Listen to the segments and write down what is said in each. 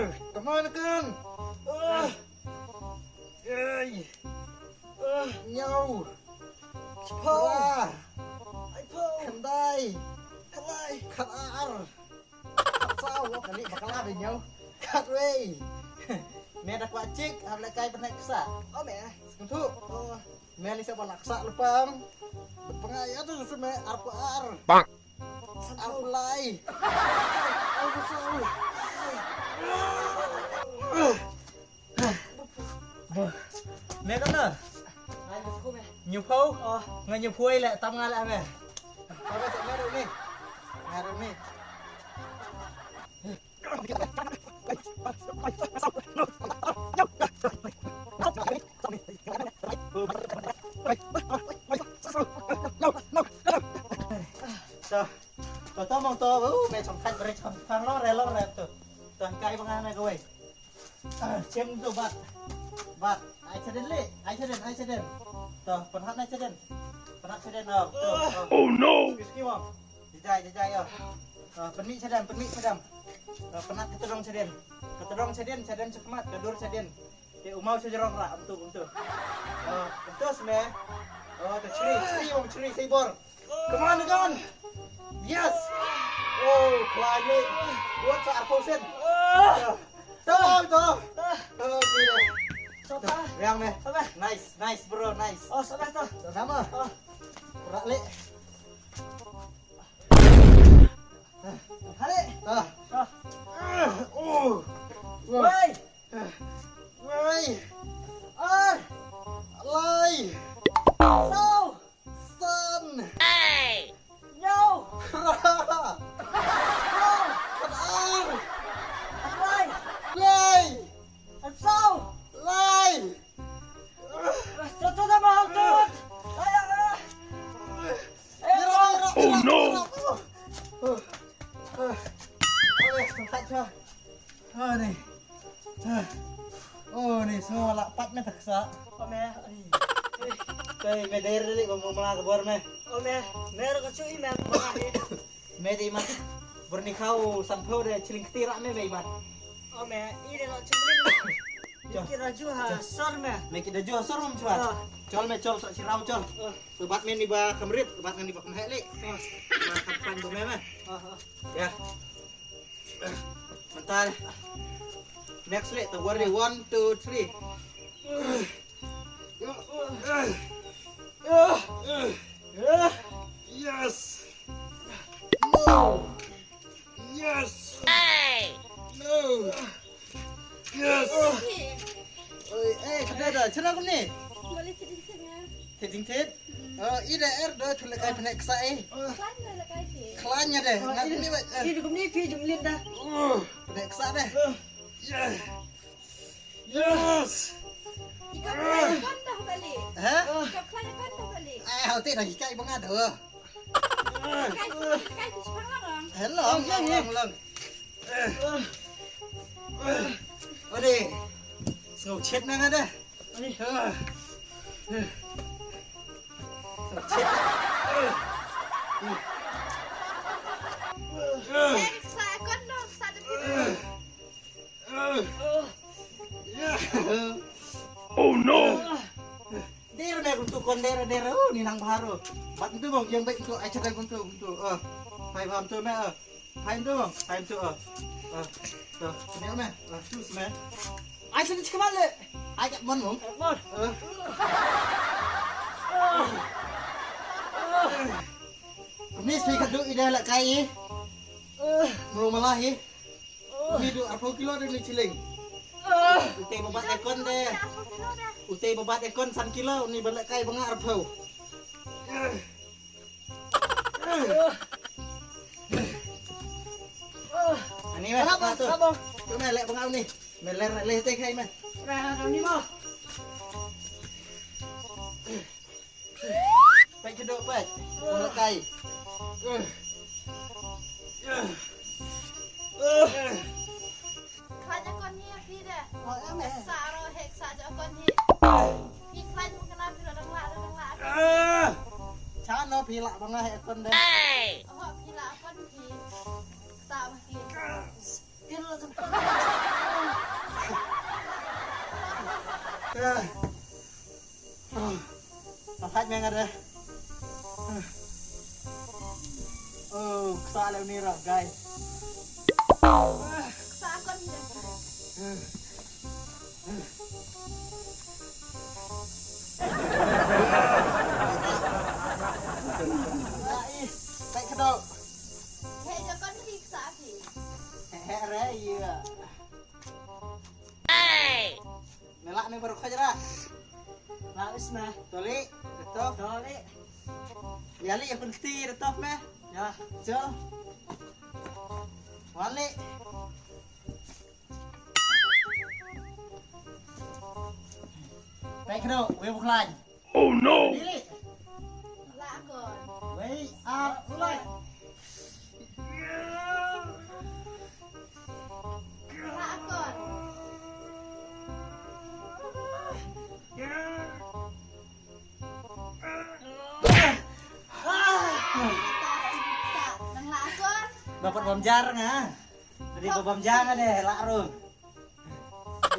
Kemana kan? Nhau. Cepat. Kendai. Khadar. Sao lo kali bakal ada nhau. Kadway. Mẹ đặt quả chích, làm lại cây bên này xả. Mẹ, sekarang tuh. Mẹ lisa balaksa lupang. Berpengai ada sama arpar. Bang. Arpulai. Mẹ con nè. Nhiều phô. Ngay nhiều phuôi lại tâm ngay lại mẹ. Thôi bây giờ mẹ rồi đi. Mẹ rồi đi. Tao mong to mẹ chồng khách beri chồng phang lo re tuh tuh kai pengen gue cem tuh bat ai ceden tuh penhat ceden oh no whisky mong jajai penik ceden penat ketedong ceden cekmat kedur ceden di umau sejerong rak untuk untuk semeh tuh ceri sibor kemana kan yes climate buat saat posen tuh yang meh nice bro nice sudah nama berak le hale lai son nhau oh no nih semua lapat meh taksa meh cây mẹ đê đi bằng mala cái bor mẹ mẹ nó chui mẹ mẹ đi mà bernikau sampai deh ciling ketirak mẹ mẹ mẹ ini lo ciling kira jual sor mẹ kita jual sor mem cuat col mẹ col sok siram col lebat mẹ ni ba kemrit lebat mẹ ni ba kemhek li kapan tuh mẹ ya bentar next li tawar deh 1 2 3 yes no yes no yes kedai dah cerah kau ni boleh ting ide dah tu lekai penek sai kelanya deh ini dugum ni pi jum lin dah penek sa deh yes Ikaw kaya kanta balik. Hah? Ikaw kaya kanta balik. Hati lagi kai bang ada. Kai sepang lang. Hello, lang. Ode. Ngầu chết nang ada. Ani. Chết. Sa kon no, sa de. Oh no. Dera untuk kon dera ni nang baru. Bat itu bang yang baik untuk acara untuk. Pai paham tu meh. Pai tu bang, pai tu. Tuh, ni meh. Terus meh. Ai sini cik mana? Ai kat mon bang. Mon. Ni speaker tu ide lak kai. Mau malahi. Ni tu apa kilo ni ciling. Utay babat ekon deh. Utay babat ekon 1 kilo ni balik kai banga arpau. Ani meh. Sabong. Tu meh lek banga ni. Meh le teh kai meh. Ni mah. Pai kedok pai. Balik kai. Kaya kon ni api dah. Heksa ro heksa je kon ni. Iklan kenapa orang lak. Cha nó pilak banga ekon deh. Awak pilak kon ni. Sa masih. Pilak Mapat yang ada. Oh, kesalahan ni rap guys. Sakon dia. Baik kedok. Hei jakon ni sapi. Hera iya. Hey. Melak ni baru kajara. Laus mah. Toli, betul. Toli. Yali yang penting betul mah. Ya, cel. Wali. Baik kedok, we bukan. Oh no. Dili. Lakon. Wei, up, mulai. Lakon. Nang lakon. Dapat bom jarang ah. Dari bom jarang deh, laru.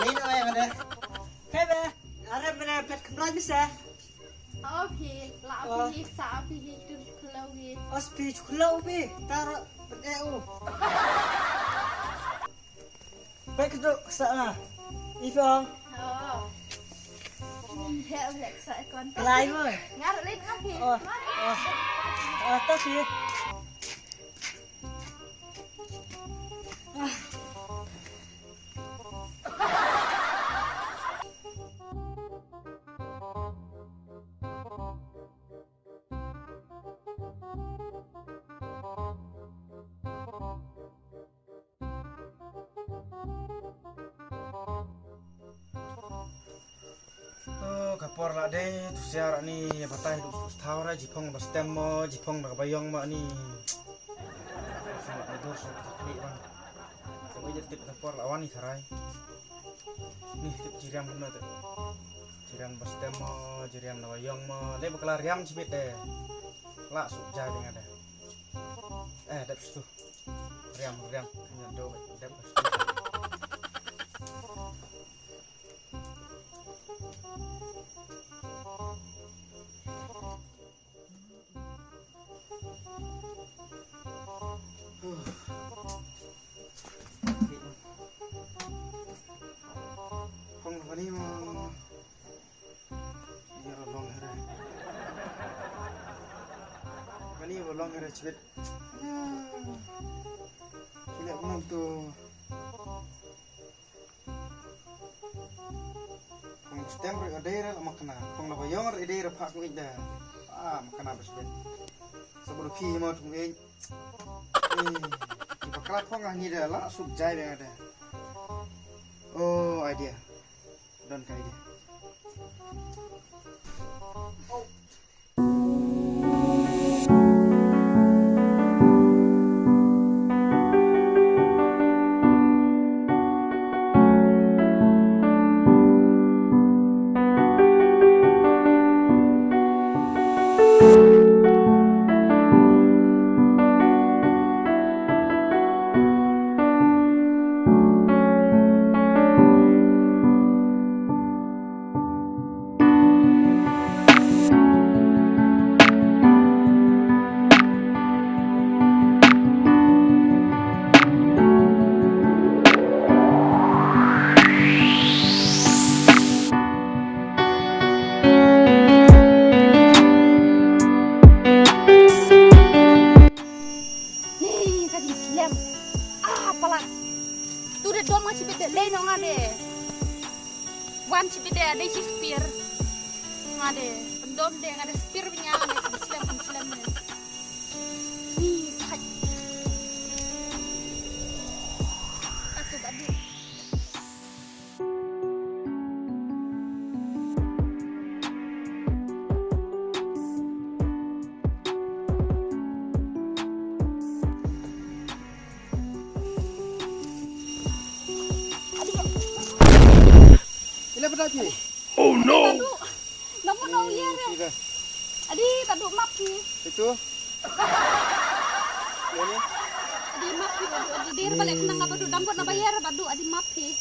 Lino ya ada. Hebe, ada benar pet kenal bisa. Okey, lapi sapi itu keluwi. Aspi kulau bi, taruh EU. Baik tu sana. Ifong. Oh. Hel hek sakon. Lain boy. Ngarep lain api. Oh. Atas sih. Kapor lah deh, tu siaran ni batai hidup tahu lah jipong bastem mo, jipong nak bayang mak ni. Sangat tidur sangat taklik bang. Sampai jadi tip kapor lawan ni sarai. Nih tip jiriam benar tu. Jiriam bastem mo, jiriam nak bayang mo, leh bakal riam cipit deh. Lak sup jadi ada. Dap situ. Riam, nyado, dap situ. Ini mau biar long hara. Ini long hara cepet. Tidak menang tu. Kung stem ada makna. Kung nabayong ada pak ku ida. Makna bersebut. Sebelum pi mau tu ini. Di bakal kong ni dah lah sub jai yang ada. Oh idea. Dan kayak dia. Wan cipite ada si spear, ngade pendom deh ngade spear punya ngade slam nih haj aku tadi Oh no. Namun no ya. Adi tadu map ki. Itu. Ini. Adi map ki adi dir balik nang apa tu dampot na bayar badu adi map ki.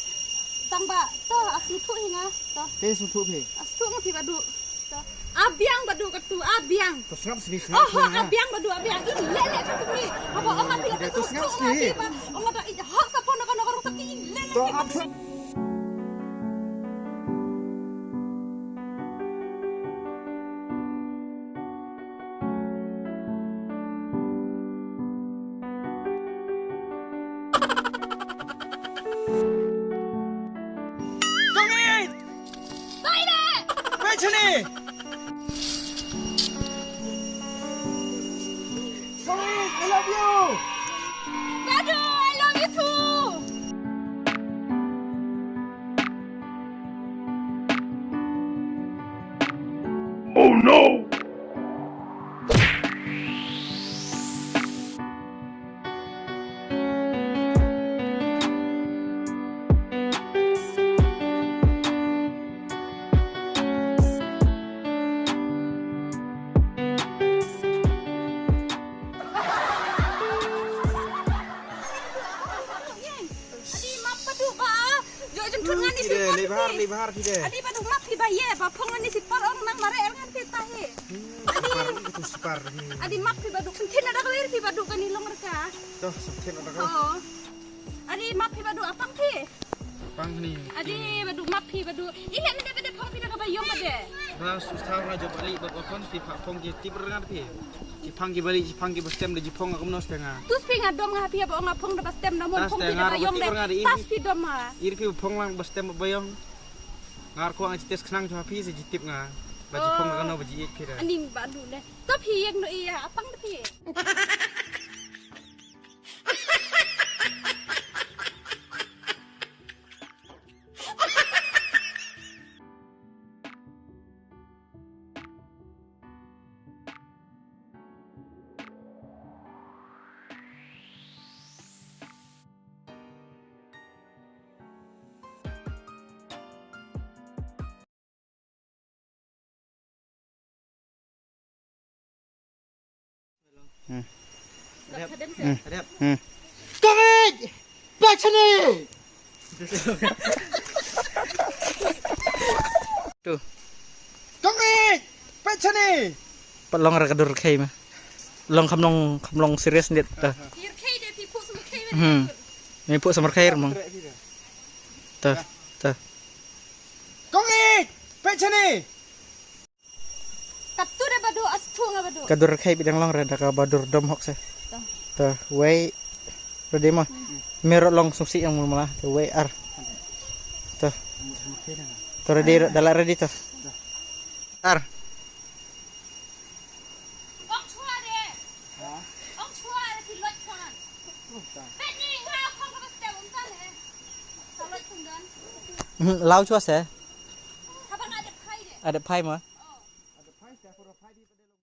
tangba toh asutu hinga toh. Te sutu pe. Asutu ngapi badu. Toh. Abiang badu ketu abiang. Terus ngap sini. Oh, abiang badu abiang. Ini lele ketu ni. Apa orang pilih Terus ngap susu sini. Orang dah hak sapon nak orang sakit lele. To apa? Chani! Sorry, I love you! Badu, I love you too. Oh no! Libhar tidak. Adi badu mak di baye, bapongan ni si par orang nang mare kan kita he. Sipar itu sipar. Adi mak di badu kentin ada kawir di badu kan ilong mereka. Tuh, semakin ada kau. Oh. Adi mak di badu apang ti? Pang ni. Adi badu mak di badu. Ini mende bade pang tidak kabayong ade. Kalau susah raja balik berpakon tiap pong jadi berengat pi. Jipanggi balik, Jipanggi bestem de Jipong aku menos tengah. Tus pi ngadom ngapi apa ngapong de bastem namun pong tidak kabayong de. Tas pi dom ma. Iri pi pong lang bestem bayong. Ngar ko ang cites kenang cuma pi sejitip nga. Baju pong kano baju ik kira. Aning badu le. Tapi yang no iya apang de pi. Adap. Kongit! Bachani! Tuh. Kongit! Bachani! Palong rakadur kay ma. Long kamlong serius nit ta. Hier kay de pi puk sama kay. Ni puk sama khair mong. Ta. Kongit! Bachani! Katu de badu astu nga badu. Kadur kay bidang long rada ka badur dom hok se. Ta way rada mah. Merok long susi yang malah ta way ar. Ta. Ta rada dalar rada ta. Ar. Ong chua de. Ong chua de pi lot chuan. Bet ni nga khong ka bastem umtan he. Sa lot chundan. Lau chua se. Habang ada pai de. Ada pai mah.